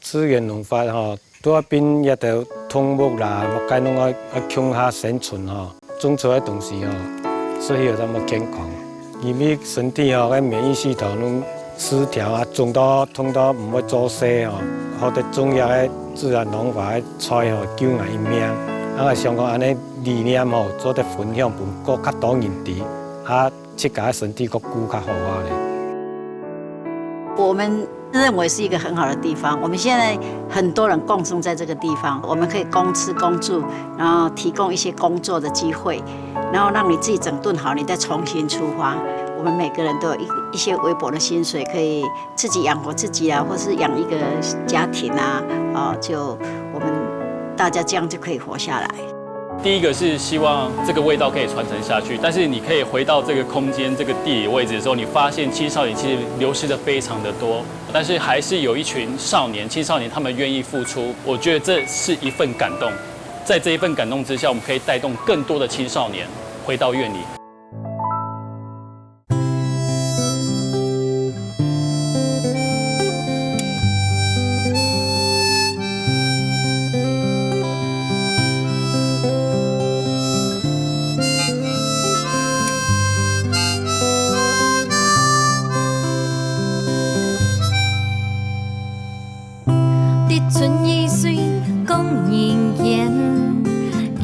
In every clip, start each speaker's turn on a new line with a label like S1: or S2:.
S1: 资源农法吼，拄啊边也着通木啦，木该拢强下生存吼，种出来东西吼，所以咱么健康。因为身体吼，个免疫系统拢失调啊，种到通到唔会作死吼，好得种药个自然农法个菜吼，救人一命。像讲安尼理念吼，做得分享，分搁较多人知，自家身体搁顾较好啊咧。
S2: 我们认为是一个很好的地方。我们现在很多人共生在这个地方，我们可以共吃共住，然后提供一些工作的机会，然后让你自己整顿好，你再重新出发。我们每个人都有一些微薄的薪水，可以自己养活自己啊，或是养一个家庭啊，就我们大家这样就可以活下来。
S3: 第一个是希望这个味道可以传承下去，但是你可以回到这个空间、这个地理位置的时候，你发现青少年其实流失的非常的多，但是还是有一群青少年他们愿意付出，我觉得这是一份感动。在这一份感动之下，我们可以带动更多的青少年回到院里。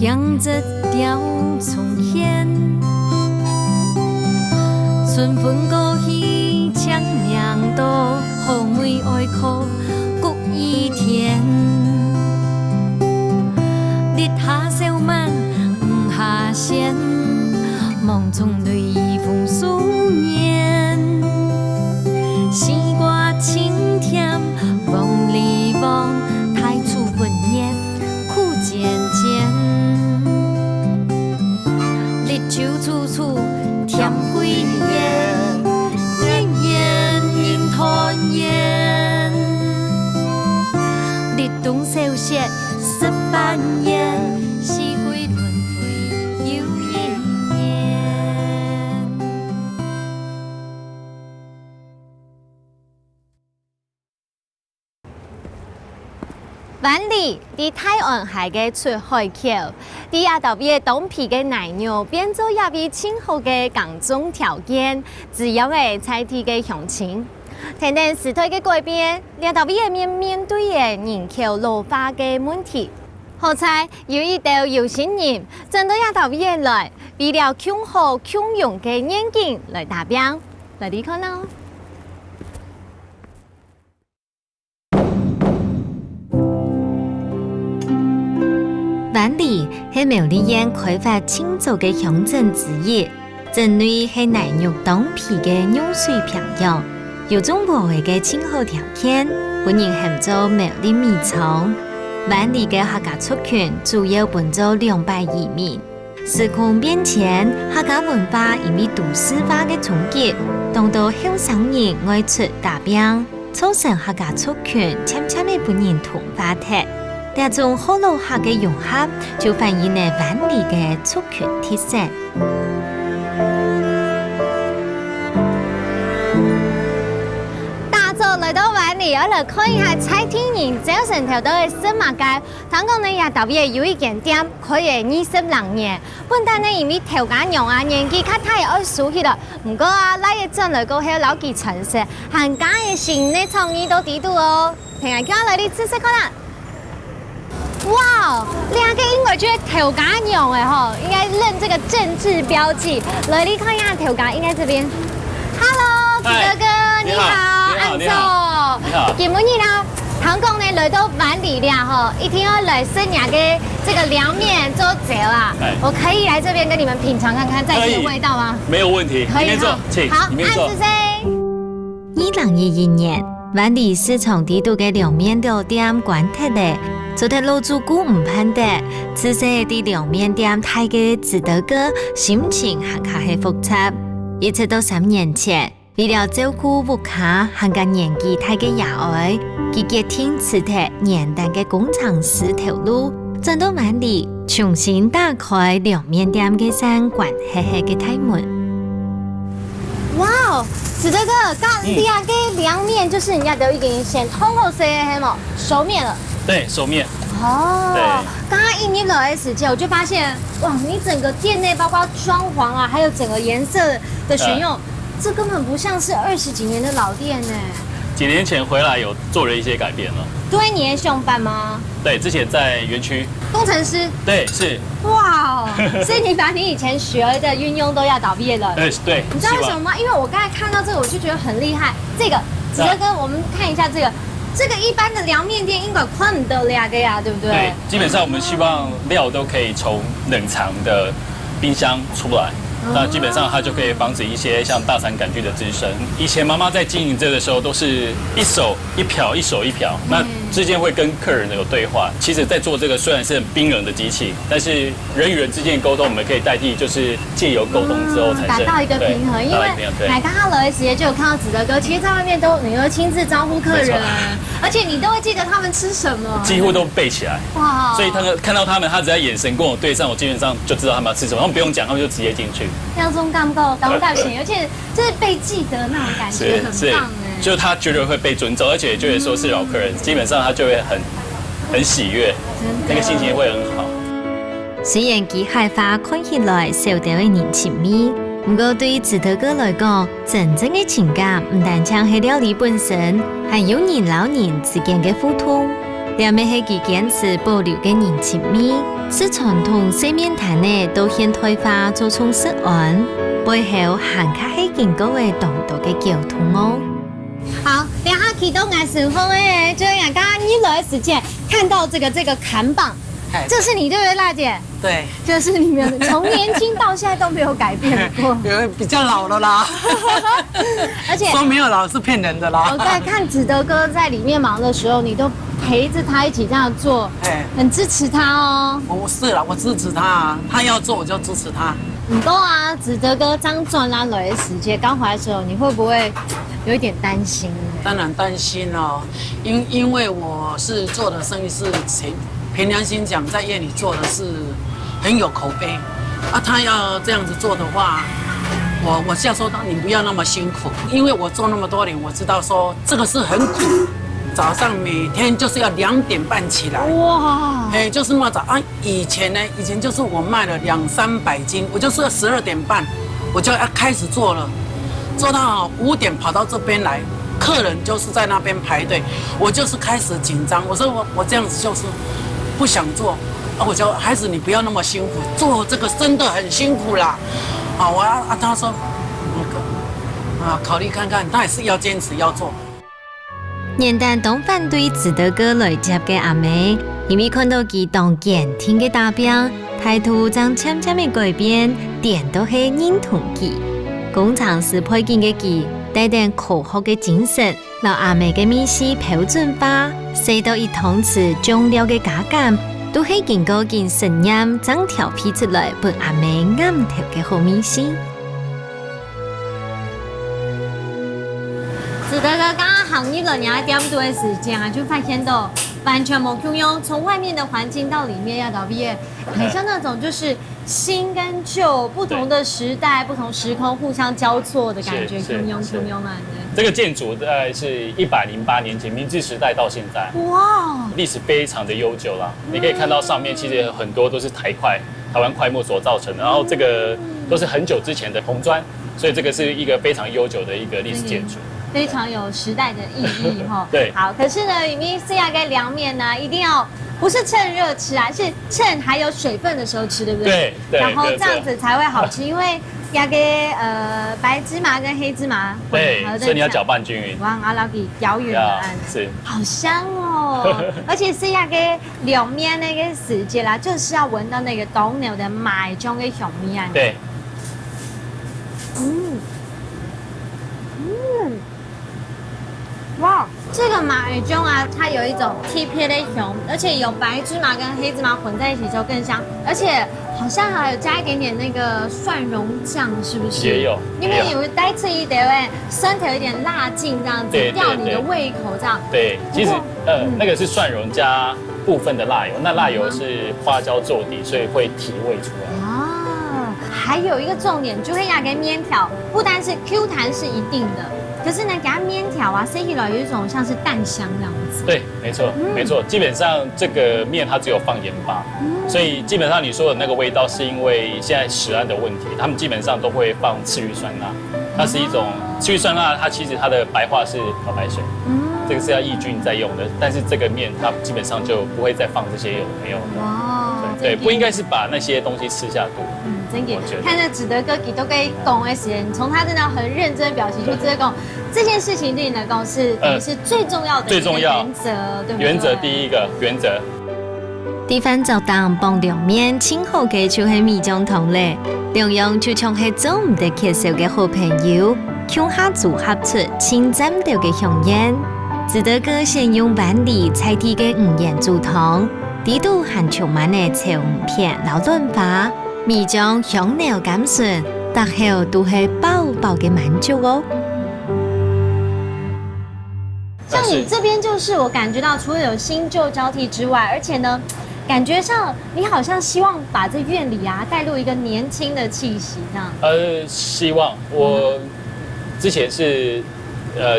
S4: 养着条从现，春分过去，强凉多，后梅爱哭，谷一天。日下小满，雨下仙，梦中雷风数年。西瓜清甜，风里风，太初文言，苦渐渐。酒处处甜归烟，年年因团圆。日东小雪18年，四季轮回又一年。万里伫泰安海嘅出海口，伫亚特别东皮嘅奶牛变做亚比清好嘅耕种条件，滋养嘅菜地嘅乡亲。天天时代嘅改变，亚特别面对嘅人口老化嘅问题。好彩有一道有心人，针对亚特别来，为了强好强用嘅眼镜来达标，来睇看咯。万里是苗栗县开发清早嘅乡镇之一，镇内是奶肉当皮嘅牛水平原，有种和谐嘅气候条件，本人喊做苗栗米仓。万里嘅客家族群主要分做200余名。时空变迁，客家文化因为都市化嘅冲击，当到后生人爱出打拼，促成客家族群渐渐嘅本人同化体。这种好老客嘅融合，就反映了万里嘅族群特色。大早来到万里，我来看一下菜天人早晨头到嘅新马街。听讲呢也特别有一间店开咗20年，本单呢因为头家娘啊年纪较大，爱输去了。不过啊，来一阵来过后老几诚实，行家嘅新呢创意都伫度哦。听下叫我来啲知识看啦。哇，两个应该就是头家用的吼，应该认这个政治标记。来，你看一下头家，应该这边。Hello， 哥哥，你好，安总，
S3: 你好。
S4: 今日啦，香港呢来到万里了吼，一定要来生涯嘅这个凉面做酒啊。我可以来这边跟你们品尝看看在地的味道吗？
S3: 没有问题，
S4: 可以
S3: 坐，请，
S4: 好，
S3: 里面坐。
S4: 2011年，万里市场地度嘅凉面料店关贴咧。做得老主顾唔盼得，此时啲凉面店太嘅值得个心情还较系复杂。一直到3年前，为了照顾屋卡，还个年纪太嘅爷爱，佢决定辞退年单嘅工厂师头路，转到万里重新打开凉面店嘅相关黑黑嘅大门。哇哦！
S5: 哦，子德哥，刚你啊给凉面就是人家都已经先通过谁的么熟面了。
S3: 对，手面。
S5: 哦，
S3: 对
S5: 刚刚一你来的时间，我就发现哇，你整个店内包括装潢啊，还有整个颜色的选用，这根本不像是20几年的老店呢。
S3: 几年前回来有做了一些改变了。
S5: 对，你也上班吗？
S3: 对，之前在园区。
S5: 工程师。
S3: 对，是。
S5: 哇哦，所以你把你以前学的运用都要导毕业了。
S3: 对。
S5: 你知道为什么吗？因为我刚才看到这个，我就觉得很厉害。这个，子德哥，我们看一下这个。这个一般的凉面店应该看不到两个呀，对不对？
S3: 对，基本上我们希望料都可以从冷藏的冰箱出来。那基本上它就可以防止一些像大肠杆菌的滋生。以前妈妈在经营这个时候都是一手一瓢，一手一瓢，那之间会跟客人有对话。其实，在做这个虽然是很冰冷的机器，但是人与人之间的沟通，我们可以代替，就是借由沟通之后产生
S5: 达到一个平衡。因为奶刚刚来的时间就有看到子德哥，其实在外面你会亲自招呼客人，而且你都会记得他们吃什么，
S3: 几乎都背起来。哇！所以看到他们，他只要眼神跟我对上，我基本上就知道他们要吃什么，他们不用讲，他们就直接进去。
S5: 那种感觉，当大型，而且就是被记得那种感觉，很棒哎。
S3: 就是他觉得会被尊重，而且觉得说是老客人，基本上他就会很喜悦，那个心情会很好。
S4: 虽然其海花看起来受到的人情味，不过对于子德哥来讲，真正的情感唔单单係料理本身，还有人老人之间的互动。两面係其堅持保留嘅人情味，使傳統洗面台呢都現代化做充實案，背後還卡係經過嘅動作嘅交通哦。
S5: 好，等下啟動藝術風誒，就像剛剛一來的時間看到這個砍棒，這是你對不對，辣姐？
S6: 对，
S5: 就是你們從年輕到現在都沒有改變過，
S6: 比較老了啦。
S5: 而且
S6: 說沒有老是騙人的啦。
S5: 我在看子德哥在裡面忙的時候，你都陪着他一起這樣做，很支持他哦。
S6: 我是啦，我支持他啊，他要做我就支持他。
S5: 不過啊，子德哥張轉來的時間剛回來的時候，你會不會有一點擔心？
S6: 當然擔心哦，因為我是做的生意是憑良心講，在夜裡做的是很有口碑啊。他要這樣子做的話，我是要說你不要那麼辛苦，因為我做那麼多年，我知道說這個是很苦。早上每天就是要2點半起來，哇，就是那麼早啊。以前就是我賣了200-300斤，我就是12點半我就要開始做了，做到5點跑到這邊來，客人就是在那邊排隊，我就是開始緊張。我說我這樣子就是不想做啊，我就孩子你不要那麼辛苦，做這個真的很辛苦啦。啊，他說考慮看看，他也是要堅持要做。
S4: 年但當反對子德哥來接嘅阿妹，因為看到佢當健聽嘅代表，態度將漸漸嘅改變，點都係認同佢。工廠是配件嘅佢，帶點科學嘅精神，讓阿妹嘅面試標準化，使到一湯匙醬料嘅加減，都係經過件實驗將調配出來，俾阿妹啱頭嘅好面試。
S5: 子德哥剛剛行業了2.多的時間啊，就發現到完全冇共用，從外面的環境到裡面要到畢業，很像那種就是新跟舊不同的時代、不同時空互相交錯的感覺，共用啊。
S3: 這個建築大概是108年前明治時代到現在，哇，歷史非常的悠久啦。你可以看到上面其實很多都是台灣檜木所造成的，然後這個都是很久之前的紅磚，所以這個是一個非常悠久的一個歷史建築。
S5: 非常有時代的意義哈。
S3: 對，
S5: 好，可是呢，裡面是要嘅涼麵呢，一定要不是趁熱吃啊，是趁還有水分的時候吃，對不對？
S3: 對。
S5: 然後這樣子才會好吃，因為要嘅白芝麻跟黑芝麻
S3: 對，所以你要攪拌均勻。
S5: 哇，阿老給遙遠的案
S3: 是，
S5: 好香哦！而且是要嘅涼麵那個時節啦，就是要聞到那個東牛的麥種嘅香味啊。
S3: 對。
S5: 哇，這個麥中啊，它有一種特別的香，而且有白芝麻跟黑芝麻混在一起之後更香，而且好像還有加一點點那個蒜蓉醬，是不是？
S3: 也有，
S5: 因為有帶出一點酸甜，有一點辣勁這樣子，吊你的胃口這樣。
S3: 對，其實那個是蒜蓉加部分的辣油，那辣油是花椒做底，所以會提味出來。
S5: 哦，还有一个重点，就会压给面条，不单是 Q 弹是一定的，可是呢，给它面条啊，吃起来有一种像是蛋香这样子。
S3: 对，没错，没错。基本上这个面它只有放盐巴，所以基本上你说的那个味道，是因为现在食安的问题，他们基本上都会放次氯酸钠。它是一种次氯酸钠，它其实它的白话是漂白水，这个是要抑菌在用的。但是这个面它基本上就不会再放这些有没有的。
S5: 哇，
S3: 对，不应该是把那些东西吃下肚。
S5: 真的
S3: 我觉得，
S5: 看这子德哥给都给讲的时间，从他真的很认真的表情就知道讲这件事情对你来讲是等于是最重要的
S3: 最重要
S5: 原则，对不对？
S3: 原则第一个原则。
S4: 地方就当帮凉面清好嘅就是米酱汤咧，两样就像係做唔得介绍嘅好朋友，向下组合出清淡掉嘅香烟。子德哥先用板栗菜地嘅五盐煮湯，底度含充滿嘅炒五片老潤化，米醬香料甘順，搭後都係飽飽嘅滿足哦。
S5: 像你这边就是我感觉到，除了有新旧交替之外，而且呢，感觉上你好像希望把这院里啊带入一个年轻的气息，这样。
S3: 希望我之前是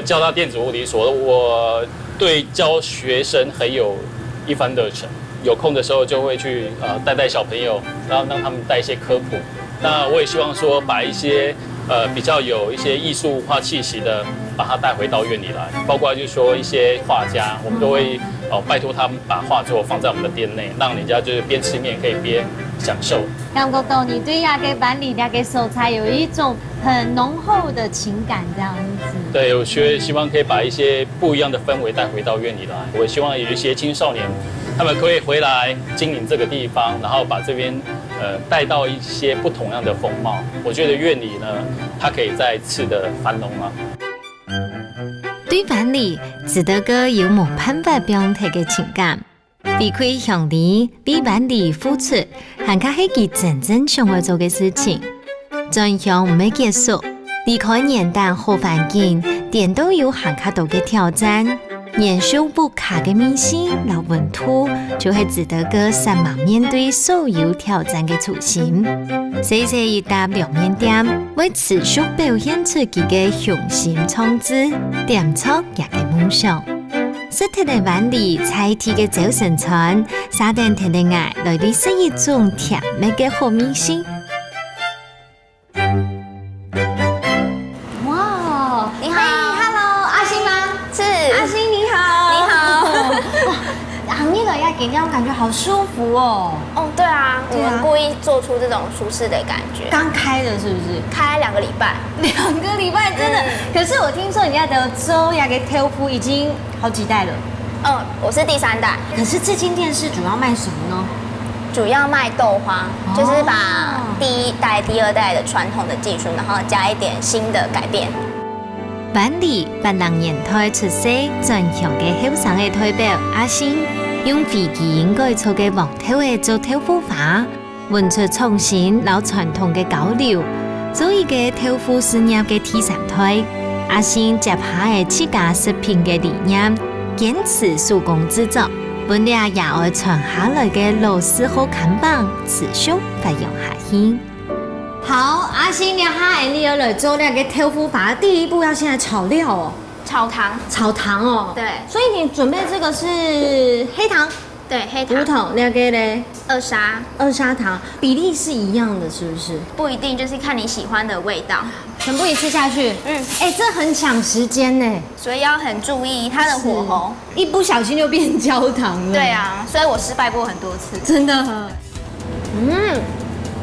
S3: 交大电子物理所，我对教学生很有一番热忱。有空的时候就会去带小朋友，然后让他们带一些科普。那我也希望说把一些比较有一些艺术化气息的，把它带回到院里来。包括就是说一些画家，我们都会拜托他们把画作放在我们的店内，让人家就是边吃面可以边享受。
S5: 感觉到你对亚给板栗、亚给手菜有一种很浓厚的情感，这样子。
S3: 对，我希望可以把一些不一样的氛围带回到院里来。我希望有一些青少年，他们可以回来经营这个地方，然后把这边带到一些不同样的风貌。我觉得院里呢，它可以再次的繁荣啊。
S4: 对板栗，子德哥有冇辦法表達嘅情感？避開向你為板栗付出，還卡係佢真正想要做嘅事情。轉向唔係結束，離開年代好環境，點都有行卡到嘅挑戰。年少不卡嘅明星老本土，就係子德哥散忙面對所有挑戰嘅初心。細細一搭涼面店，為持續表現出佢嘅雄心壯志，點出也嘅夢想。實體嘅板栗菜地嘅早晨餐，沙丁甜嘅愛來嚟是一種甜美嘅好明星。
S5: 哇，
S7: 你好
S5: ，Hello， 阿星吗？
S7: 是
S5: 阿星你好，
S7: 你好。
S5: 行业的要给人家感觉好舒服哦。
S7: 哦，对啊，我
S5: 对啊
S7: 们故意做出这种舒适的感觉。
S5: 刚开的是不是？
S7: 开2个礼拜，
S5: 2个礼拜真的。可是我听说你家的粥呀给挑夫已经好几代了。
S7: 我是第3代，
S5: 可是这间店是主要卖什么呢？
S7: 主要卖豆花，就是把第1代、第2代的传统的技术，然后加一点新的改变。
S4: 板栗80年代出世，轉向嘅後生嘅代表阿星，用飛機應該做嘅木頭嘅做豆腐花，混出創新老傳統嘅交流，做一個豆腐事業嘅第3代。阿星接下嘅自家食品嘅理念，堅持手工製作，本嚟也愛傳下來嘅老字號看板，持續發揚下去。
S5: 好，阿星你哈你有了做2个豆腐法，第一步要先来炒料哦，
S7: 炒糖，
S5: 炒糖哦。
S7: 对
S5: 所以你准备这个是黑糖、
S7: 对，黑
S5: 胡
S7: 糖、
S5: 糖，2个嘞
S7: 2砂，
S5: 二砂糖，比例是一样的，是不是？
S7: 不一定，就是看你喜欢的味道，
S5: 全部一次下去。哎，这很抢时间呢，
S7: 所以要很注意它的火候。
S5: 一不小心就变焦糖了。
S7: 对，啊，所以我失败过很多次。
S5: 真的。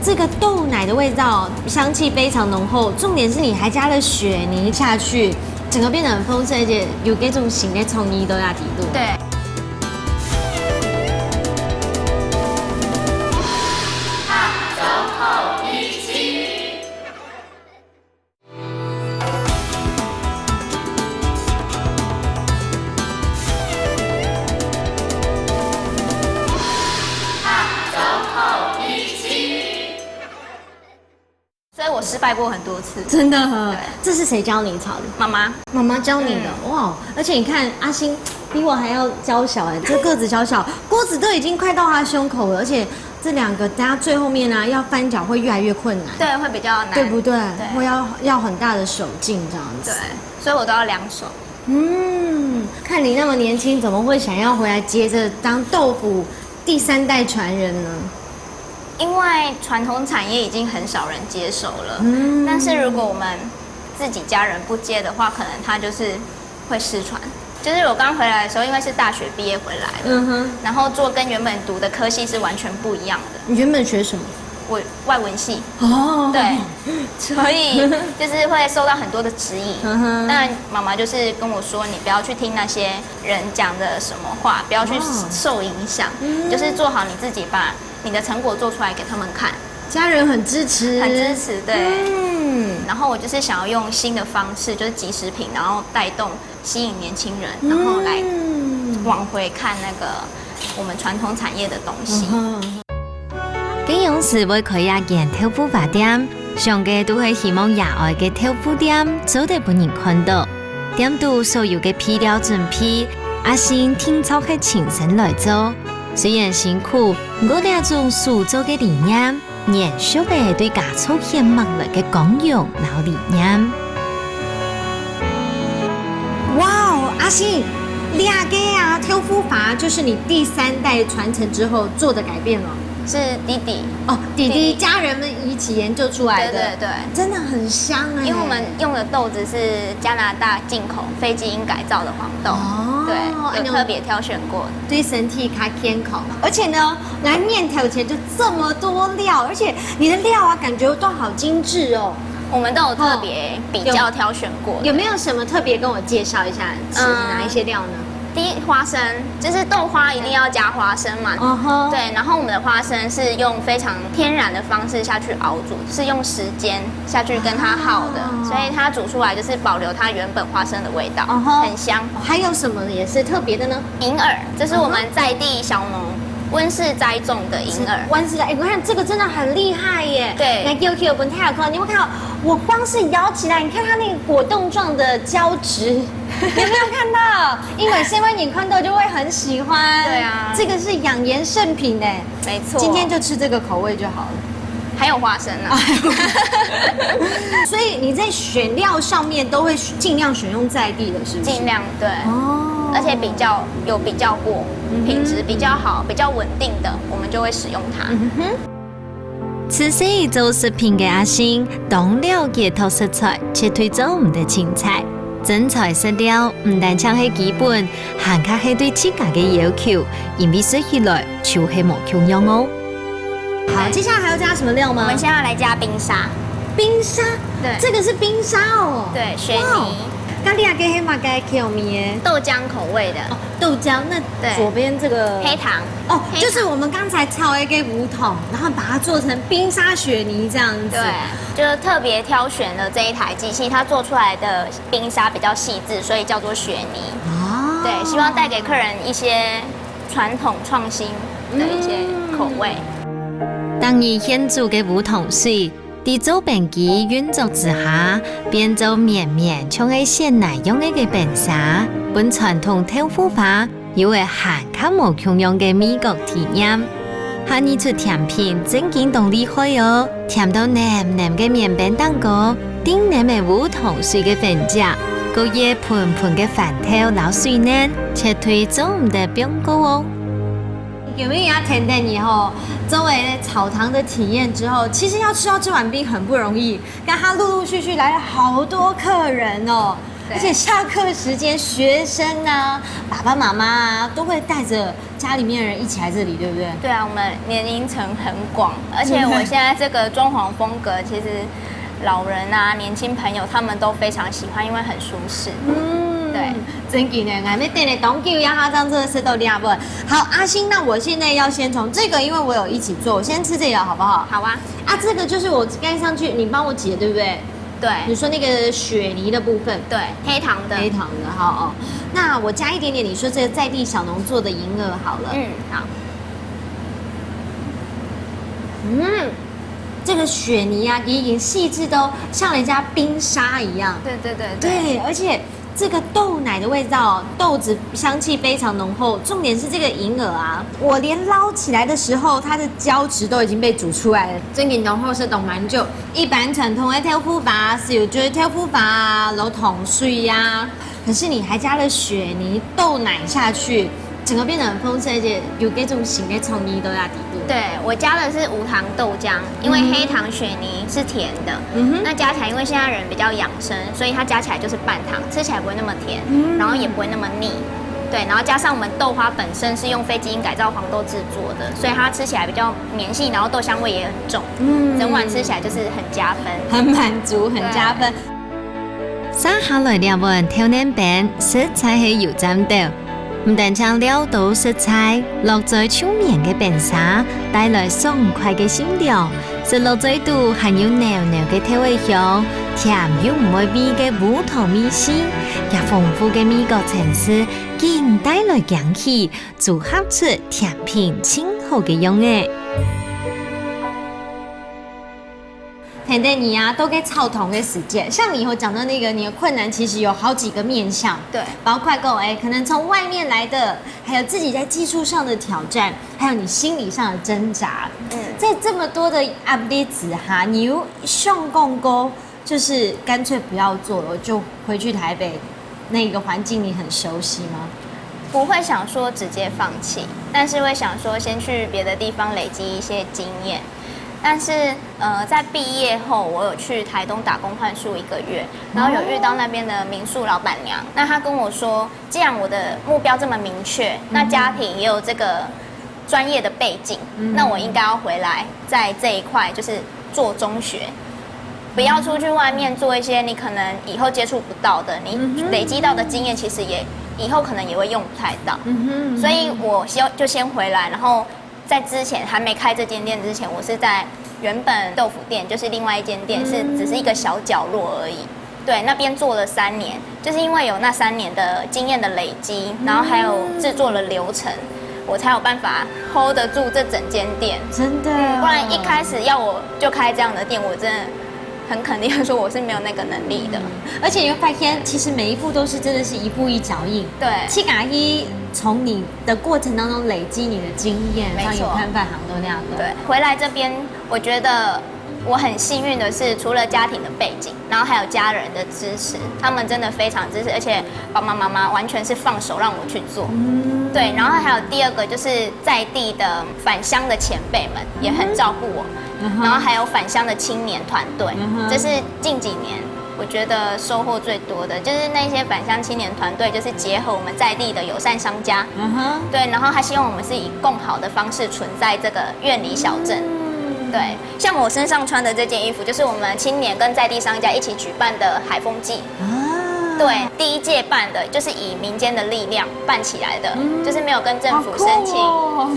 S5: 这个豆奶的味道香气非常浓厚，重点是你还加了雪泥下去，整个变得很丰盛，而且有这种新的创意都要提度。
S7: 对。所以我失败过很多次。
S5: 真的，这是谁教你炒的？
S7: 妈妈，
S5: 妈妈教你的，哇！而且你看阿星比我还要娇小哎，这个子小小，锅子都已经快到他胸口了，而且这两个等下最后面呢、要翻搅会越来越困难，
S7: 对，会比较难，
S5: 对不对？
S7: 对
S5: 会要很大的手劲这样子。
S7: 对，所以我都要2手。
S5: 看你那么年轻，怎么会想要回来接着当豆腐第3代传人呢？
S7: 因为传统产业已经很少人接手了，但是如果我们自己家人不接的话，可能它就是会失传。就是我刚回来的时候，因为是大学毕业回来的，然后做跟原本读的科系是完全不一样的。
S5: 你原本学什么？
S7: 我外文系
S5: 哦，
S7: 对，所以就是会受到很多的质疑。但妈妈就是跟我说，你不要去听那些人讲的什么话，不要去受影响，就是做好你自己，把你的成果做出来给他们看。
S5: 家人很支持，
S7: 很支持，对。然后我就是想要用新的方式，就是即食品，然后带动吸引年轻人，然后来往回看那个我们传统产业的东西。
S4: 基隆市要开一间豆腐饭店，上个都是希望野外嘅豆腐店早点俾人看到。店度所有嘅配料準備，阿先聽操係親身來做。雖然辛苦，我哋種塑造嘅理念，延續嘅對家畜獻物來嘅功用老理念。
S5: 哇哦，阿信，兩個啊豆腐法就是你第3代傳承之後做的改變了。
S7: 是弟弟
S5: 哦，弟弟家人们一起研究出來的，
S7: 對對對，
S5: 真的很香哎。
S7: 因為我們用的豆子是加拿大進口非基因改造的黃豆，對，有特別挑選過的，
S5: 對身體較健康。而且呢，來面條前就這麼多料，而且你的料啊，感覺都好精緻哦。
S7: 我們都有特別比較挑選過的。
S5: 有沒有什麼特別跟我介紹一下？是哪一些料呢？
S7: 第一，花生就是豆花一定要加花生嘛，对，然后我们的花生是用非常天然的方式下去熬煮，是用时间下去跟它耗的，所以它煮出来就是保留它原本花生的味道，很香。
S5: 还有什么也是特别的呢？
S7: 银耳，这是我们在地小农温室栽种的银耳。
S5: 温室的，我看这个真的很厉害耶。
S7: 对，
S5: 来 QQ 本太有看，你有没有看到？我光是摇起来，你看它那个果冻状的胶质，有没有看到？因为身为你看到就会很喜欢。
S7: 对啊，
S5: 这个是养颜圣品哎，
S7: 没错。
S5: 今天就吃这个口味就好了。
S7: 还有花生啊，
S5: 所以你在选料上面都会尽量选用在地的，是不是？
S7: 尽量对。哦，而且比较过，品质比较好、比较稳定的，我们就会使用它。
S4: 此時做食品嘅阿星，當了解套食材，卻推走唔得青菜。真材實料唔單淨係基本，還加係對自家嘅要求，因為食起來就係冇窮樣哦。
S5: 好，接下來還要加什麼料嗎？
S7: 我們現在要來加冰沙。
S5: 冰沙，
S7: 對，
S5: 這個是冰沙哦。
S7: 對，雪泥。
S5: 咖喱啊，給黑馬該 Q 米耶，
S7: 豆漿口味的
S5: 豆漿。那左邊這個
S7: 黑糖
S5: 哦，就是我們剛才炒一個胡同，然後把它做成冰沙雪泥這樣子。
S7: 對，就是特別挑選了這一台機器，它做出來的冰沙比較細緻，所以叫做雪泥。哦，對，希望帶給客人一些傳統創新的一些口味。
S4: 當你現做嘅胡同水。在做便機運作之下，變做綿綿像係鮮奶樣嘅冰沙，本傳統豆腐法又會含較無窮樣嘅美國體驗。下呢出甜品真勁動厲害哦，甜到黏黏嘅麵餅蛋糕，頂黏嘅胡同水嘅粉夾，個熱盤盤嘅飯頭撈水嫩，切推做唔得冰糕哦。
S5: 有沒有要甜甜以後，周圍草堂的體驗之後，其實要吃到這碗冰很不容易。但他陸陸續續來了好多客人哦，而且下課時間，學生啊、爸爸媽媽啊，都會帶着家裡面的人一起來這裡，對不對？
S7: 對啊，我們年齡層很廣，而且我現在這個裝潢風格，其實老人啊、年輕朋友他們都非常喜歡，因為很舒適。對，
S5: 真嘅呢，還沒等你懂叫呀，哈，這樣真的是都厲害不？好，阿星，那我現在要先從這個，因為我有一起做，我先吃這個好不好？
S7: 好啊。
S5: 啊，這個就是我蓋上去，你幫我擠，對不對？
S7: 對。
S5: 你說那個雪泥的部分，
S7: 對，黑糖的。
S5: 黑糖的，好哦。那我加一點點，你說這個在地小農做的銀耳好了。
S7: 好。
S5: 這個雪泥啊，也已經細緻都像人家冰沙一樣。
S7: 對對對。
S5: 對，而且这个豆奶的味道，豆子香气非常浓厚。重点是这个银耳啊，我连捞起来的时候，它的胶质都已经被煮出来了。真嘅濃厚是凍蠻久，一般傳統嘅豆腐法是有就是豆腐法啊、老桶水呀，可是你還加了雪泥、豆奶下去。整个变得很丰盛，而且有这种新的创意都在底部。
S7: 对，我加的是无糖豆浆，因为黑糖雪泥是甜的，那加起来，因为现在人比较养生，所以它加起来就是半糖，吃起来不会那么甜，然后也不会那么腻。对，然后加上我们豆花本身是用非基因改造黄豆制作的，所以它吃起来比较绵细，然后豆香味也很重，整碗吃起来就是很加分，
S5: 很满足，很加分。
S4: 三下來兩碗挑嫩餅，食材係油浸豆。唔但將料到食材落在粗綿嘅餅沙，帶來爽快嘅鮮料，食落嘴度含有濃濃嘅調味香，甜又唔會味嘅無糖米絲，也豐富嘅味覺層次，竟帶來香氣，組合出甜品清好嘅樣嘅。
S5: 甜甜你啊，都给操同的时间。像你以后讲到那个，你的困难其实有好几个面向，
S7: 对，
S5: 包括可能从外面来的，还有自己在技术上的挑战，还有你心理上的挣扎。在这么多的 update 哈，你又上共沟，就是干脆不要做了，就回去台北，那个环境你很熟悉吗？
S7: 不会想说直接放弃，但是会想说先去别的地方累积一些经验。但是在毕业后，我有去台东打工换宿1个月，然后有遇到那边的民宿老板娘。那她跟我说，既然我的目标这么明确，那家庭也有这个专业的背景，那我应该要回来，在这一块就是做中学，不要出去外面做一些你可能以后接触不到的，你累积到的经验，其实也以后可能也会用不太到。所以我就先回来，然后。在之前还没开这间店之前，我是在原本豆腐店，就是另外一间店，是只是一个小角落而已。对，那边做了3年，就是因为有那3年的经验的累积，然后还有制作的流程，我才有办法 hold 得住这整间店。
S5: 真的，
S7: 不然一开始要我就开这样的店，我真的很肯定的说我是没有那个能力的。
S5: 而且你会发现，其实每一步都是真的是一步一脚印。
S7: 对，
S5: 七嘎一从你的过程当中累积你的经验，像有摊贩行都那样的。
S7: 对，回来这边，我觉得我很幸运的是，除了家庭的背景，然后还有家人的支持，他们真的非常支持，而且爸爸妈妈完全是放手让我去做。对，然后还有第2个就是在地的返乡的前辈们也很照顾我，然后还有返乡的青年团队，这是近几年。我觉得收获最多的就是那些返乡青年团队，就是结合我们在地的友善商家，对，然后他希望我们是以更好的方式存在这个苑里小镇。对，像我身上穿的这件衣服，就是我们青年跟在地商家一起举办的海风季。对，第1届办的就是以民间的力量办起来的，就是没有跟政府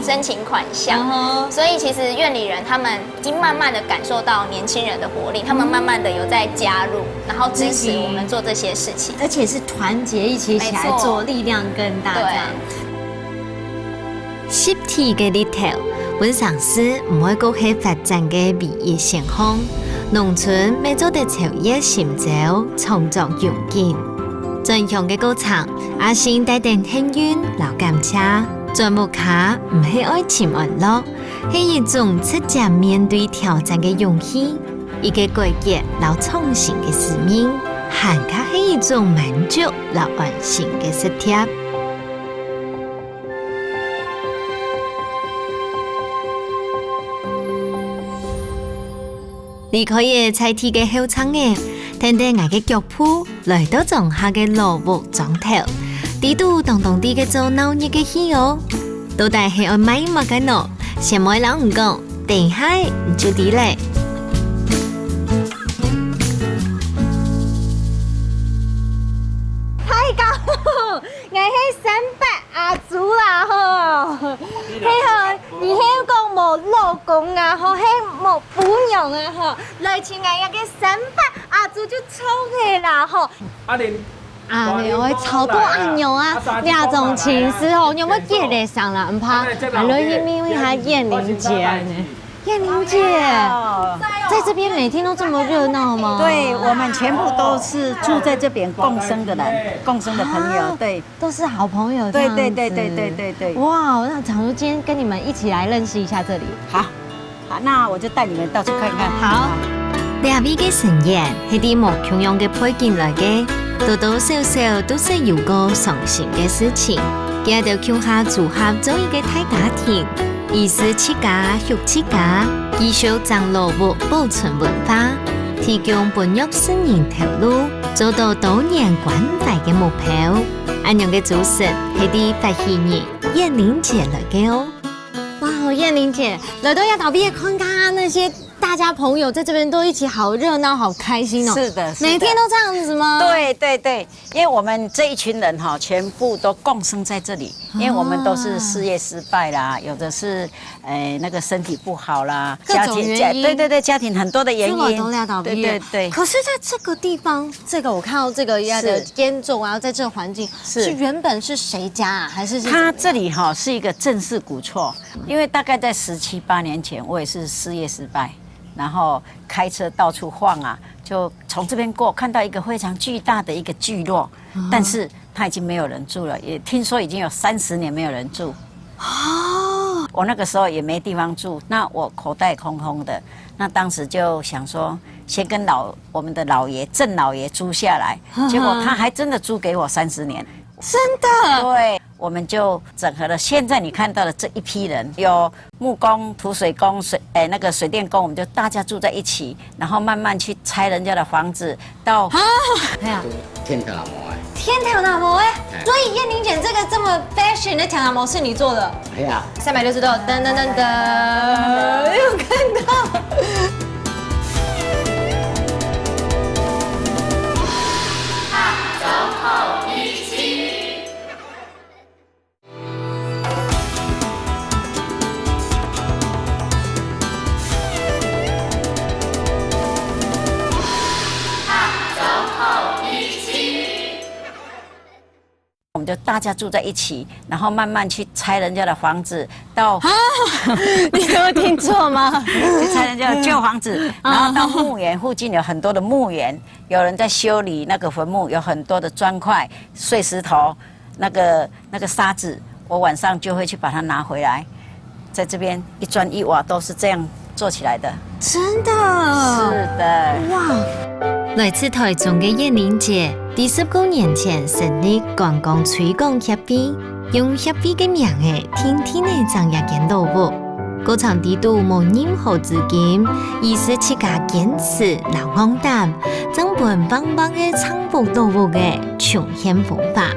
S7: 申请款项，所以其实苑里人他们已经慢慢的感受到年轻人的活力，他们慢慢的有在加入，然后支持我们做这些事情，
S5: 而且是团结一起来做，力量更大。对。
S4: 實體嘅裡頭，本上司唔會講係發展嘅美業現況，農村要做得超越尋找創作環境。進香嘅過程，阿先帶定幸運老感車，在木卡唔係愛情安樂，係一種直接面對挑戰嘅勇氣，一個改革老創新嘅使命，還卡係一種滿足老安心嘅實貼。離開嘅菜地嘅後場嘅，聽聽我嘅腳步來到種下嘅蘿蔔莊頭，地度動動地嘅做鬧熱嘅戲哦，到底係愛買乜嘅喏？先買老唔講，等下唔就啲咧。
S5: 太高，我係300阿祖啦吼，嘿吼，你係講冇老公啊吼，係冇伴娘啊吼，來前我嘅300阿祖就抽嘅啦吼。你會超多按鈕啊，兩種情絲吼，有冇記得上啦？唔怕，還有因為他燕玲姐呢。燕玲姐，在这边每天都这么热闹吗？
S2: 对，我们全部都是住在这边共生的人，共生的朋友，对，
S5: 都是好朋友。
S2: 对对对对对对对。
S5: 哇，那常如今天跟你们一起来认识一下这里。
S2: 好，好，那我就带你们到处看看。
S5: 好。
S4: 两位嘅成员係啲冇同樣嘅背景嚟嘅，多多少少都是有過傷心嘅事情。佢哋就下組合做一個大家庭，意思起家、學起家，繼續將落物保存文化，提供本育新人頭路，做到多年關懷嘅目標。咁樣嘅組成係啲發起人燕玲姐嚟嘅哦。
S5: 哇，燕玲姐來到亞島畢業看看那些。大家朋友在这边都一起好热闹，好开心哦！
S2: 是的，
S5: 每天都这样子吗？
S2: 对对对，因为我们这一群人哈，全部都共生在这里，因为我们都是事业失败啦，有的是那个身体不好啦，
S5: 各种原因，
S2: 对对对，家庭很多的原因，
S5: 对对对。可是在这个地方，这个我看到这个要的烟种啊，在这个环境是原本是谁家啊？还是
S2: 他这里哈是一个正式古厝，因为大概在17、18年前，我也是事业失败。然后开车到处晃啊，就从这边过，看到一个非常巨大的一个聚落，但是它已经没有人住了，也听说已经有30年没有人住。哦，我那个时候也没地方住，那我口袋空空的，那当时就想说，先跟我们的老爷郑老爷租下来，结果他还真的租给我30年。
S5: 真的，
S2: 对，我们就整合了现在你看到的这一批人，有木工、土水工、那个水电工，我们就大家住在一起，然后慢慢去拆人家的房子，到
S8: 天条那模哎，
S5: 天条那模哎，所以燕玲姐这个这么 fashion 的条那模是你做的？
S8: 哎呀
S5: ，360度，噔噔噔噔，有看到。
S2: 我们就大家住在一起，然后慢慢去拆人家的房子，到
S5: 你有听错吗？
S2: 去拆人家的旧房子，然后到墓园附近有很多的墓园，有人在修理那个坟墓，有很多的砖块、碎石头、那个沙子，我晚上就会去把它拿回来，在这边一砖一瓦都是这样做起来的。
S5: 真的？
S2: 是的。哇！
S4: 來自台中嘅燕玲姐，19年前成立觀光推廣協會，用協會嘅名嘅天天嘅張日間落物，嗰場地度冇任何資金，意思自家堅持留安膽，將本邦邦嘅倉服落物嘅呈現方法。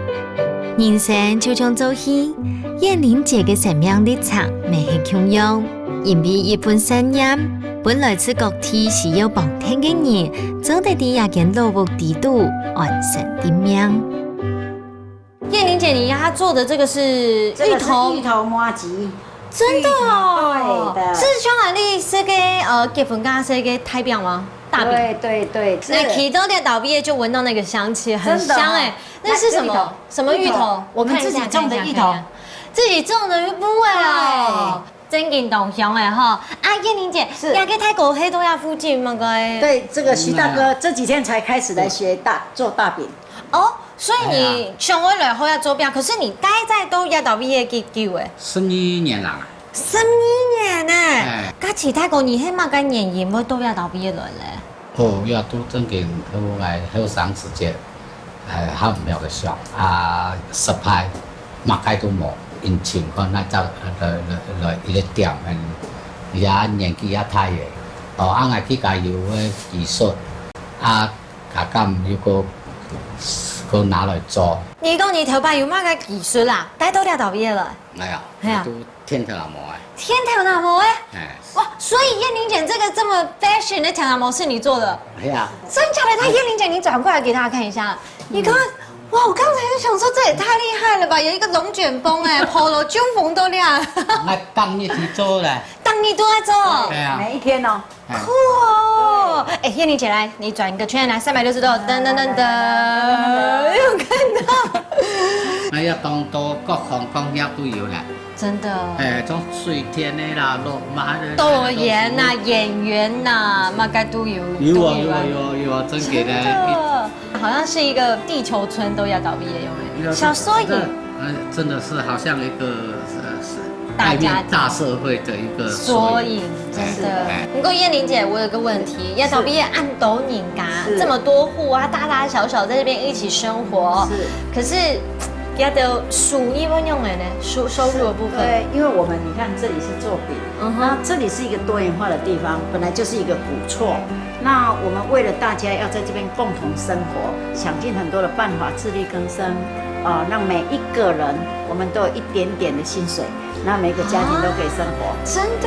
S4: 人生就像做戲，燕玲姐嘅生命歷程未係強樣，因為一本聲音。本來自各地是有旁聽嘅人，做得啲日間落物地度完成啲命。
S5: 燕玲姐，你她做的这个是芋頭，
S2: 芋頭麻糬，
S5: 真的哦，
S2: 对的，
S5: 是香兰丽是给結婚家是給太表嗎？大餅。
S2: 对对对，
S5: 那提到在倒畢業就聞到那個香氣，很香哎。那是什麼？什麼芋頭？
S2: 我們自己種的芋頭，
S5: 自己種的不會哦。真勁同鄉哎哈！啊，燕玲姐，也給泰國黑豆亞附近嘛個？
S2: 對，這個徐大哥這幾天才開始來學做大餅。
S5: 哦，所以你上回來後要做餅，可是你待在都亞島畢業幾久誒
S8: ？12年啦。
S5: 12年呢？加持泰國你起碼個年限會都亞島畢業來咧？
S8: 哦，要都正經都係後生時節，係唔有嘅上實派，馬街都冇。因情況那就來一個店，也年紀也太嘅，啱係去加油嘅技術，加咁要個拿來做。
S5: 你講你頭擺有乜嘅技術啦？帶到亞島畢業來？
S8: 係啊，都天條那模誒。
S5: 天條那模誒？哇，所以燕玲姐這個這麼 fashion 的條那模是你做的？
S8: 係啊。
S5: 真假的？那燕玲姐，你轉過來給大家看一下，你看。哇，哇，我刚才就想说，这也太厉害了吧！有一个龙卷风哎，polo 卷风都亮。
S8: 我当日去做啦。
S5: 当你都在做。
S8: 对啊。
S2: 每一天哦。
S5: 酷哦！哎，燕玲姐来，你转一个圈来，360度，噔噔噔噔，有看到？
S8: 哎呀，当多各行各业都有啦。
S5: 真的。
S8: 从水田的啦，落马的。
S5: 导演呐，演员呐，嘛该都有。
S8: 有啊，真给的。
S5: 好像是一个地球村都要倒闭的，有没有？小缩影。
S8: 真的是好像一个
S5: 大家
S8: 大社会的一个
S5: 缩影，真的。不过燕玲姐，我有个问题，要倒闭按斗拧嘎，这么多户啊，大大小小在这边一起生活，
S2: 是。
S5: 可是要的属一分用的呢，收入的部分。
S2: 对，因为我们你看这里是做饼，那这里是一个多元化的地方，本来就是一个古厝。那我们为了大家要在这边共同生活，想尽很多的办法自力更生，让每一个人我们都有一点点的薪水。那每个家庭都可以生活，
S5: 真的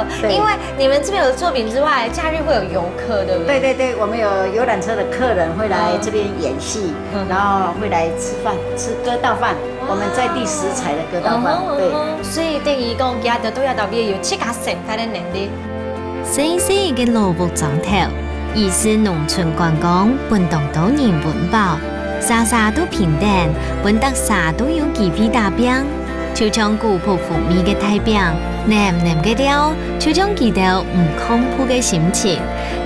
S5: 是，因为你们这边有作品之外，假日会有游客，对不对？
S2: 对，我们有游览车的客人会来这边演戏，然后会来吃饭，吃割稻饭，我们在地食材的割稻饭，对。
S5: 所以等于讲，家的都要到边有自家生活的能力。
S4: 细细嘅萝卜庄头，意思农村观光，本当多人温饱，啥啥都平等，本得啥都有机会打拼。就像古朴富美嘅太平，黏嘅料，就像記到唔空鋪嘅心情，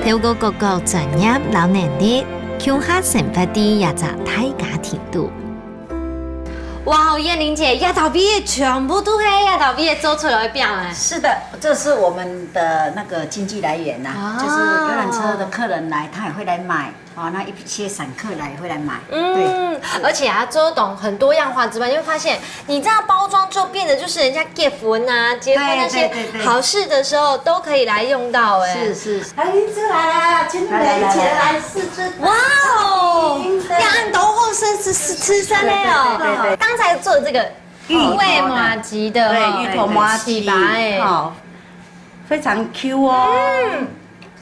S4: 透過各個專業老能力，強下生活啲也在大家庭度。
S5: 哇，燕玲姐，亚岛毕业全部都喺亚岛毕业做出来表哎。
S2: 是的，这是我们的那个经济来源呐，就是游览车的客人来，他也会来买。那一些散客来也会来买，对，
S5: 而且它做懂很多样化之外，你会发现，你这样包装就变得就是人家结婚啊、结婚那些好事的时候都可以来用到，哎，
S2: 是。
S9: 哎，这来了，请你们一起来试吃。
S5: 哇哦，要按头后吃三嘞哦，
S2: 对。
S5: 刚才做的这个芋味麻吉的，
S9: 对，芋头麻吉，好，非常 Q 哦，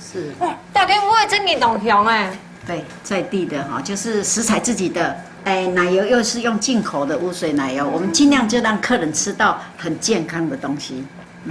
S2: 是。
S5: 大概不会真给懂熊哎。
S2: 对，在地的哈，就是食材自己的，奶油又是用进口的污水奶油，我们尽量就让客人吃到很健康的东西。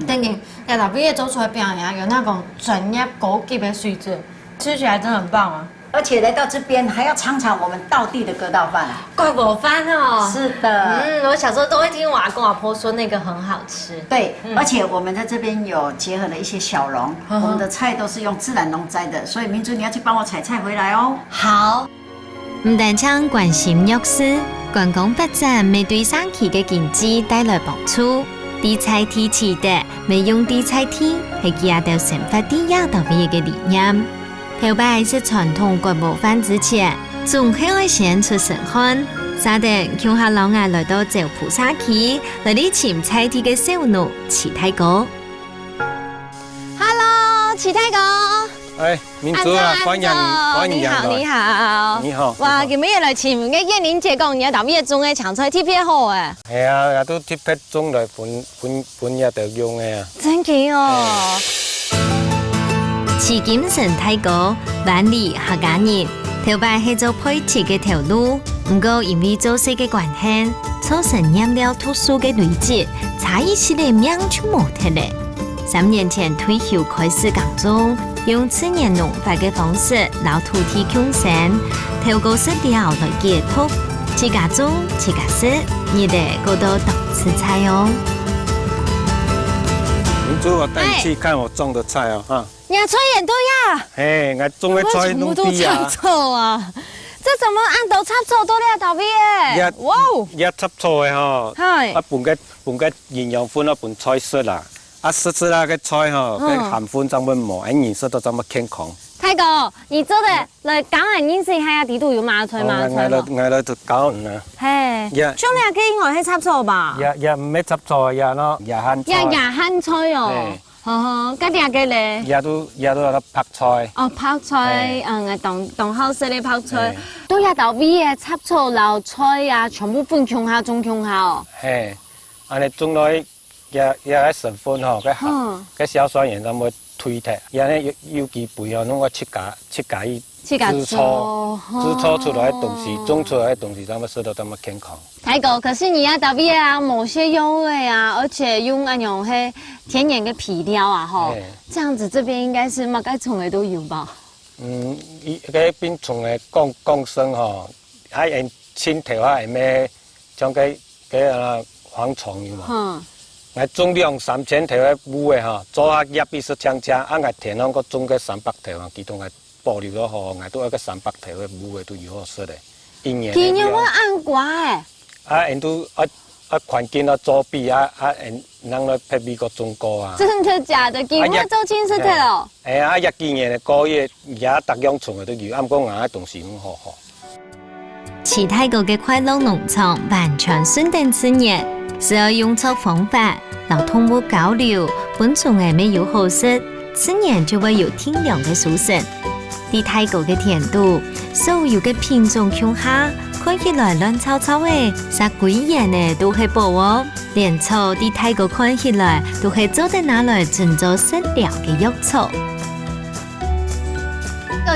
S5: 等等，亚岛毕业做出来表演有那种专业高级的水准，吃起来真的很棒啊！
S2: 而且来到这边还要尝尝我们道地的割稻饭啊，
S5: 怪我翻哦。
S2: 是的，
S5: 我小时候都会听我阿公阿婆说那个很好吃。
S2: 对，而且我们在这边有结合了一些小农，我们的菜都是用自然农栽的，所以明珠你要去帮我采菜回来哦。
S5: 好。
S4: 唔但將關心弱勢，觀光發展未對生企嘅經濟帶來幫助。地菜地起的，未用地菜地係加到生活啲亞島嘅嘅理念。頭擺是傳統國寶飯之前，仲係愛先出神漢。沙定強下老外來到走菩薩區，來啲潛菜地嘅小農齊太哥。
S5: Hello，齊太哥。
S1: 民族啊，歡迎
S5: 你好。
S1: 你好。
S5: 哇，今日來前面嘅燕玲姐講，你島邊種嘅長菜特別好誒。
S1: 係啊，也都特別種來本也得用嘅啊。
S5: 真嘅哦。
S4: 市金神太哥，萬里客家人，頭擺係做配設嘅條路，唔過因為做事嘅關係，造成染了特殊嘅累積，差異性嘅命就冇得咧。3年前退休開始工作，用自然農法嘅方式，撈土地共生，透過食料來解脫，自家種自家食，你哋過到當吃菜哦。
S1: 民族，我帶你去看我種的菜哦，哈。
S5: 你菜也都要？
S1: 我種的菜
S5: 全部都插錯啊！這怎麼按豆插錯都要倒閉耶？哇哦！
S1: 一插錯嘅吼，
S5: 係。
S1: 半個營養分啊，半菜色啦。濕啦嘅菜吼，嘅鹹分怎麼冇？顏色都怎麼健康？
S5: 太哥，你做的來講下認識下地度有麻菜嘛？
S1: 我來就講啊。
S5: 係。將你嘅應該係插錯吧？
S1: 也唔係插錯，也咯，也鹹菜。
S5: 也鹹菜哦。嗰啲嘅咧？
S1: 也都有得拍菜。
S5: 哦，拍菜，當好食嘅拍菜，都有到尾嘅插錯撈菜啊，全部分強下種強下哦。
S1: 係，安尼種落去。也喺成分吼，嘅硝酸鹽咁會推脱，也咧有機肥哦，弄個七加一
S5: 去甲
S1: 制
S5: 做
S1: 作出来的东西，种出来的东西，咱们吃到咱们健康。
S5: 太狗，可是你要特别啊，某些优味啊，而且用那种嘿天然的皮料啊，吼，这样子这边应该是嘛该种的都有吧？
S1: 伊个边种的降生吼，还用青头啊，下面将个蝗虫有嘛？我种两3000头的母的吼，做下叶比是强强，啊我田上个种个300头啊，其中个保留了好，我都一个300头的母的都有好食的。今年
S5: 我按瓜诶。
S1: 啊，因都环境作弊人来拍美国种果啊。
S5: 真的假的？今年做青色的哦。
S1: 哎呀，今年的果叶也大样种的都有，按过我的东西很好。
S4: 其他国嘅快乐农场完全顺定自然，只要用错方法，然后通过交流，本种嘅没有好食，自然就会有天良嘅蔬食。啲泰国嘅甜度，所有嘅品种乡下。看起来乱糟糟的，啥鬼嘢呢都系宝哦。连草啲泰国看起来都系做得拿来整做食料嘅药草。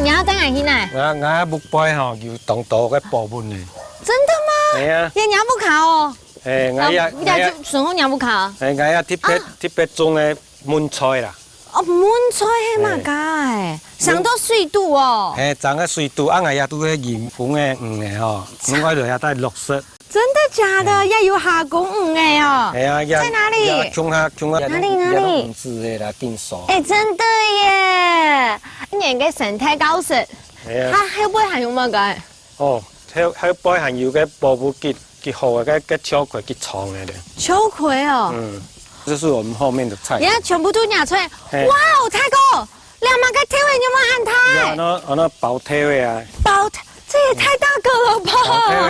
S5: 你要等下去呢？
S1: 我木背吼有当多嘅部分呢。
S5: 真的吗？
S1: 系啊。
S5: 你娘不考哦？
S1: 我
S5: 顺后娘不考。
S1: 特别种嘅焖菜啦。
S5: 哦，焖菜系嘛噶？上到水度哦。
S1: 长个水度，我也都系盐粉嘅鱼吼，我度也带绿色。
S5: 真的假的？也有下工鱼哦。
S1: 系啊，
S5: 在哪里？哪里？
S1: 子嘅啦，金锁。
S5: 真的耶！你嘅生态高食，还会含有乜嘅？
S1: 哦，还包含有嘅部分几好嘅秋葵几长嘅咧。
S5: 秋葵哦。
S1: 这是我们后面的菜。
S5: 人家全部都拿出来。哇哦，太哥，两万个铁位你有没有喊他？
S1: 那包铁位啊。
S5: 这也太大个了吧！
S1: 包铁位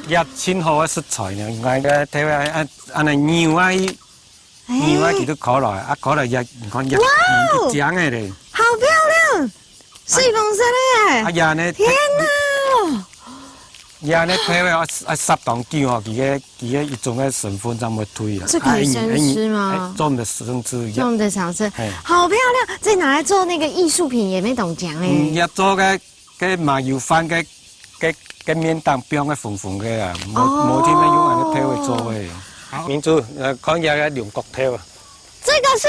S1: 也新好的食材呢，我个铁位按那牛啊，牛啊，佢都烤来，烤来也你看也酱嘅咧。
S5: 好漂亮，水风色的耶！天哪！
S1: 呀，那铁位10档姜哦，佢嘅一种嘅成分怎么推啊？
S5: 这可以生吃吗？
S1: 做的生吃，
S5: 做的想吃，好漂亮！这拿来做那个艺术品也没懂讲哎。
S1: 也做个麻油饭个面当标个粉个啊，某天用那个铁位做嘅。民族看一个两角铁啊。
S5: 这个是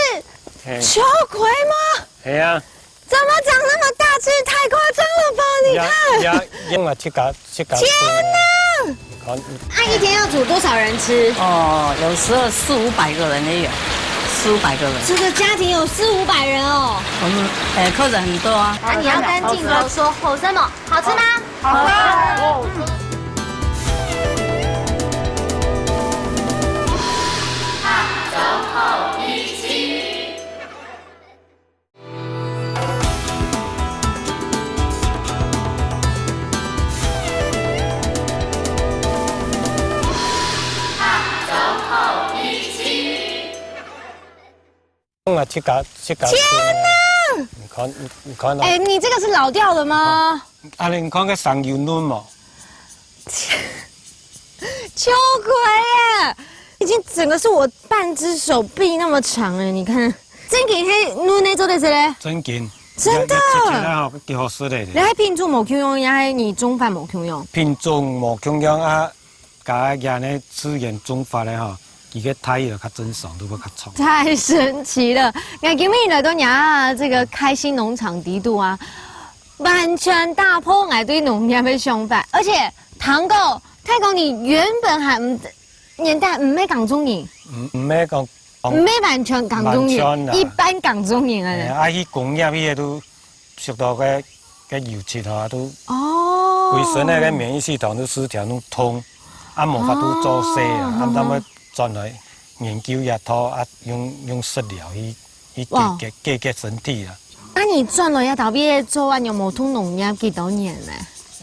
S5: 秋葵吗？
S1: 系啊。
S5: 怎么长那么大只？太夸张了吧！你看，
S1: 因为天
S5: 哪！一天要煮多少人吃？
S9: 哦，有时候400-500个人也有，400-500个人。
S5: 这个家庭有400-500人哦。
S9: 我们客人很多啊。
S5: 那你要跟镜头说好什么？好吃吗？
S9: 好吃。
S1: 天哪！你看，
S5: 哎，你这个是老掉的吗？
S1: 你看个上油嫩嘛？
S5: 秋葵耶，已经整个是我半只手臂那么长哎，你看，真给黑嫩的做的是嘞？
S1: 真劲，
S5: 真的。
S1: 几好吃的。
S5: 你还品种冇 Q 用，也还你中饭冇 Q 用。
S1: 品种冇 Q 用啊，加人呢资源种法咧吼。伊个胎又较正常，都不较长。
S5: 太神奇了！那今日来到nhà这个开心农场地度啊，完全打破我对农业的想法。而且堂哥、太公，你原本还年代唔系港中人，
S1: 唔系讲，
S5: 唔系完全港中人，一般港中人啊。
S1: 去工业迄个都食到个油脂啊都，规身那个免疫系统都失调，都痛，冇法度做事啊，咱们。转来研究也拖用食疗去解身体啦。
S5: 那你转来要到毕业做完有冇通农业几多年呢？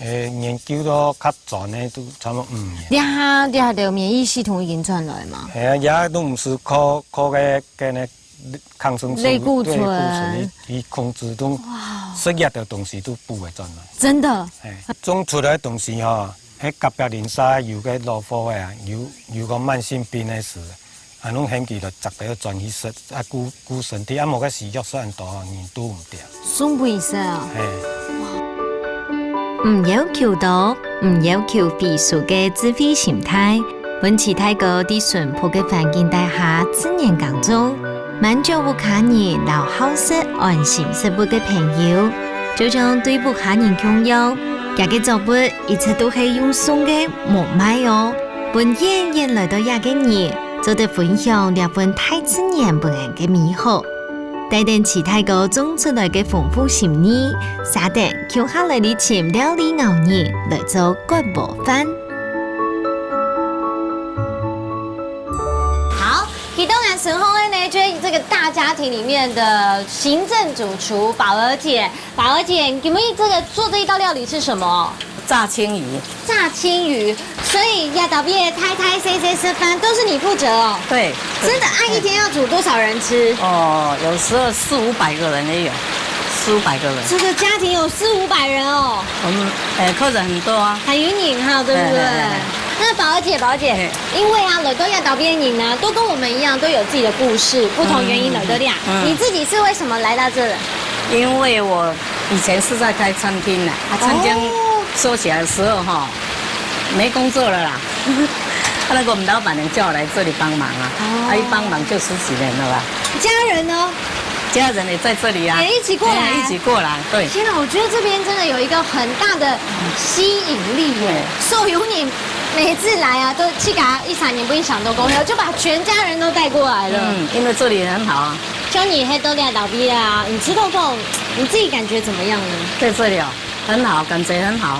S1: 研究到较全呢都差不多5年。
S5: 你下就免疫系统已经转来嘛？
S1: 也都唔是靠个那抗生素、
S5: 类固醇
S1: 去控制都食药的东西都不会转来。
S5: 真的？
S1: 种出来的东西哈。喺甲白磷沙有个老火的啊，有个慢性病的事，拢嫌佢就绝对要转去食，顾身体，冇个食药食很多，你都唔掉。
S5: 送不医生啊？
S4: 唔要求多，唔要求倍数嘅智慧心態，本其他個啲淳樸嘅環境底下自然耕種，滿足烏卡人留好食安心食物嘅朋友，就像對烏卡人強調，也嘅作物一切都係用送嘅冇買哦，本夜夜來到也嘅人，做得分享兩份大自然本人嘅美好。帶定其他個種出來嘅豐富心意，撒定橋下來的潛料理熬夜來做割饃飯。
S5: 好，啟動完時候呢，就是這個大家庭裡面的行政主廚寶兒姐，寶兒姐，你們這個做這一道料理是什麼？
S9: 炸青魚，
S5: 炸青魚，所以亞導畢太太誰吃飯都是你負責哦。
S9: 對，
S5: 真的，一天要煮多少人吃？
S9: 哦，有時候400-500個人也有，400-500個人。
S5: 這個家庭有400-500人哦。
S9: 我們客人很多啊，
S5: 很勻穎哈，對不對？那寶兒姐，因為啊，來到亞導畢營呢，都跟我們一樣，都有自己的故事，不同原因來到這。你自己是為什麼來到這？
S9: 因為我以前是在開餐廳的，餐廳收起來的時候哈，沒工作了啦。那個我們老闆娘叫我來這裡幫忙啊，一幫忙就10幾年了吧。
S5: 家人呢？
S9: 家人也在這裡啊，
S5: 也一起過來，
S9: 一起過來。對。
S5: 天哪，我覺得這邊真的有一個很大的吸引力耶，所以你每次來啊，都去給他1-3年不影響到公司，就把全家人都帶過來了。
S9: 因為這裡很好啊。
S5: 就你黑豆亞導畢啊，你吃透透，你自己感覺怎麼樣呢？
S9: 在這裡哦，很好，感覺很好。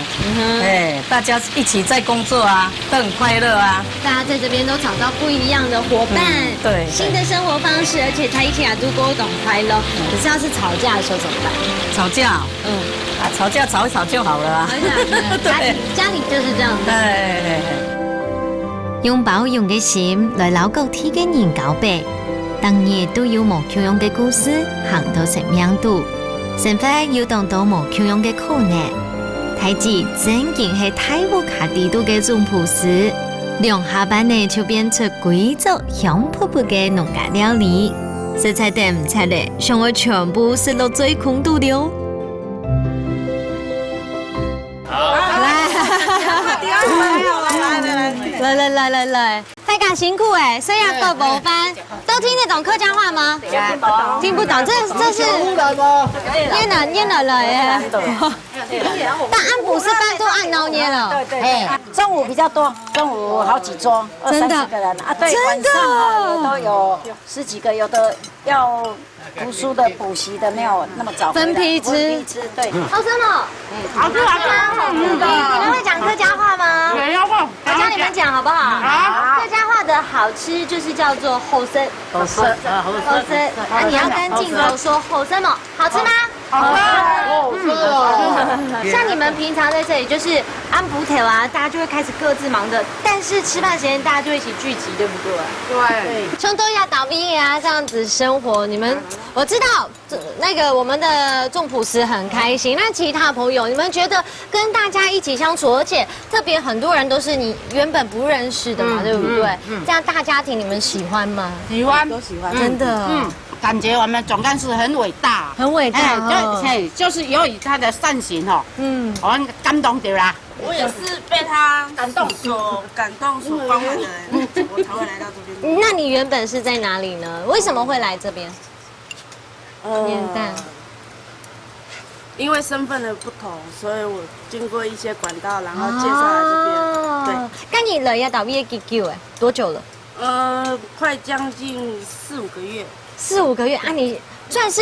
S9: 大家一起在工作啊，都很快樂啊。
S5: 大家在這邊都找到不一樣的夥伴，
S9: 對，
S5: 新的生活方式，而且在一起啊度過很快樂。可是要是吵架的時候怎麼辦？
S9: 吵架？吵架吵一吵就好了啊。
S5: 家庭就是這樣的。
S9: 對。
S4: 用包容嘅心來留高天嘅人交白，當然都有無窮樣嘅故事行到成命度。生活要當到無窮樣嘅苦難，太子真然係太烏卡地度嘅總廚師，兩下班呢就變出貴族香撲撲嘅農家料理，食材店唔出嚟，讓我全部食落嘴空度了。
S5: 來，大家辛苦哎，所以要割饃飯，都聽得懂客家話嗎？聽不懂，這是念了哎。但按不是飯都按撈捏了。
S2: 哎，中午比較多，中午好幾桌，20-30個人啊。對，晚上也都有10幾個，有的要讀書的、補習的，沒有那麼早。
S5: 分批吃，
S2: 對。
S5: 好什麼？好吃。你們會講客家話嗎？我教你們講好不好？好。客家話的好吃就是叫做好食。好食。啊，你要跟鏡頭說好什麼？好吃嗎？好吃。像你們平常在這裡就是按補條啊，大家就會開始各自忙着，但是吃飯時間大家就會一起聚集，對不對？對。從東亞島畢業啊，這樣子生活，你們我知道，那個我們的眾普師很開心。那其他朋友，你們覺得跟大家一起相處，而且特別很多人都是你原本不認識的嘛，對不對？這樣大家庭你們喜歡嗎？
S6: 喜歡，
S2: 都喜歡，
S5: 真的。
S6: 感覺我們總幹事很偉大，
S5: 很偉大。
S6: 就是由於他的善行哦，我們感動到啦。
S10: 我也是被他感動所光環的人，我才會來到這邊。
S5: 那你原本是在哪裡呢？為什麼會來這邊？元旦。
S10: 因為身份的不同，所以我經過一些管道，然後介紹來這邊。對。
S5: 跟你來亞島畢業幾久？多久了？
S10: 快將近4-5個月。
S5: 4-5個月啊！你算是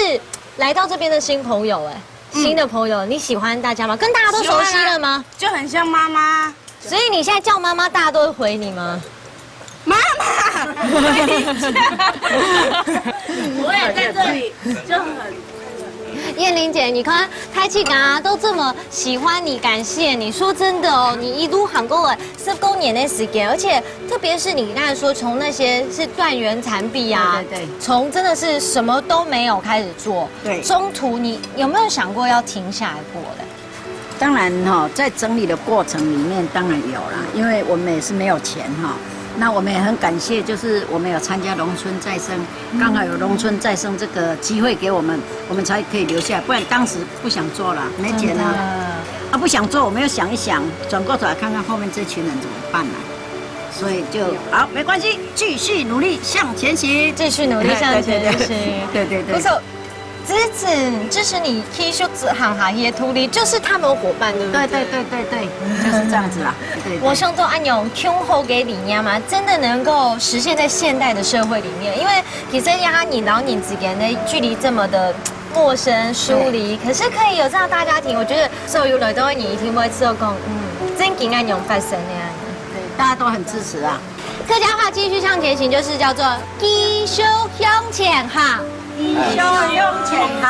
S5: 來到這邊的新朋友新的朋友，你喜歡大家嗎？跟大家都熟悉了嗎？
S10: 就很像媽媽。
S5: 所以你現在叫媽媽，大家都會回你嗎？
S10: 媽媽，我也在這裡，就很。
S5: 燕玲姐，你看太氣啊，都這麼喜歡你，感謝你。說真的哦，你一路喊過了19年的時間，而且特別是你剛才說從那些是斷垣殘壁啊，
S2: 對，
S5: 從真的是什麼都沒有開始做，
S2: 對，
S5: 中途你有沒有想過要停下來過的？
S2: 當然哈，在整理的過程裡面當然有啦，因為我們也是沒有錢哈。那我們也很感謝，就是我們有參加農村再生，剛好有農村再生這個機會給我們，我們才可以留下來，不然當時不想做了，沒錢啊。啊，不想做，我们又想一想，转过头来看看后面这群人怎么办呢、所以就好，没关系，继续努力向前行，
S5: 继续努力向前行。
S2: 对。
S5: 不是，支持你踢出行业土地，就是他们伙伴，对不对？
S2: 对，就是这样子啦。对，
S5: 我想做按用胸后给理念嘛，真的能够实现在现代的社会里面，因为其实你老你之间的距离这么的陌生疏离，可是可以有这样大家庭，我觉得所有人都会你一听会之后讲，真给按用发生那样。
S2: 对，大家都很支持啊。
S5: 客家话继续向前行，就是叫做继续向前行，
S2: 继续向前行。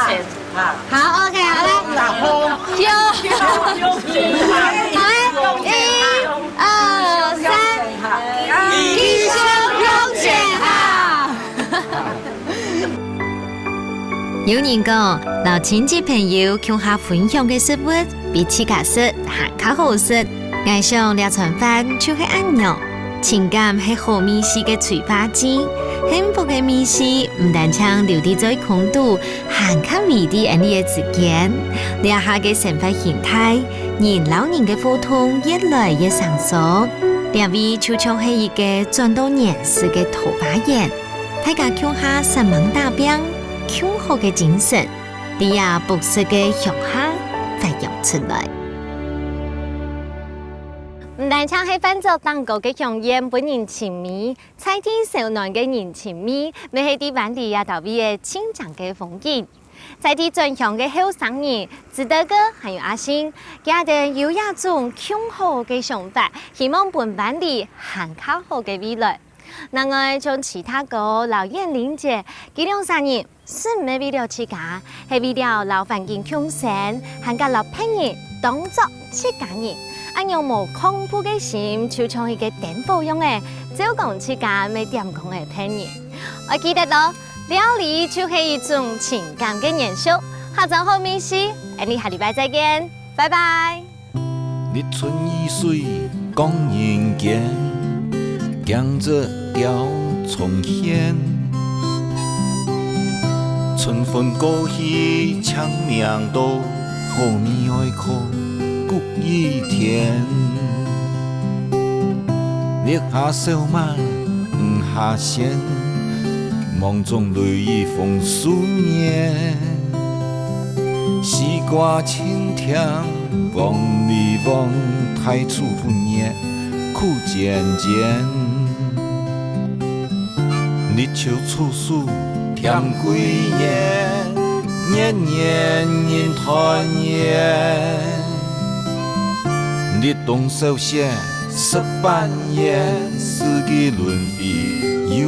S5: 好 ，OK， 好嘞，继续向前行，来，1、2、3，继续向前行。
S4: 有人讲，老亲戚朋友共下分享嘅食物，比自家食还较好食。爱上聊餐饭就是按样，情感係好美事嘅催化劑，幸福嘅美事唔但將留啲在空度，還較美啲人哋嘅之間，聊下嘅生活形態，人老人嘅互動越來越生疏。兩位就像係一個轉到年事嘅桃花源，大家共下神猛大兵，共好嘅精神，你也不時嘅向下發揚出來。
S5: 唔但唱係翻做當個嘅香煙本人情味，菜天小暖嘅人情味，咪係啲bản地也特別嘅清長嘅風景。在啲轉向嘅後生人，志德哥還有阿星，佢哋優雅中強好嘅想法，希望本bản地行較好嘅未來。另外，從其他個老園林姐，佢兩三人是唔係為了自家，係為了老環境共生，行個老朋友當作自家人。按用無恐怖嘅心，就像一個電報用嘅，照講自家未點講嘅朋友。我記得咯，料理就係一種情感嘅延續。下週好美食，我哋下禮拜再見，拜拜。
S11: 日春雨水講人間，江浙調重現，春風過去長命道，後面愛靠谷雨田，烈下小馬唔下線，夢中淚雨風思念，西瓜青甜，望你望太初不念，苦漸漸，日秋處暑甜幾年，年年人團圓。日冬收雪，十半夜，四季輪迴，有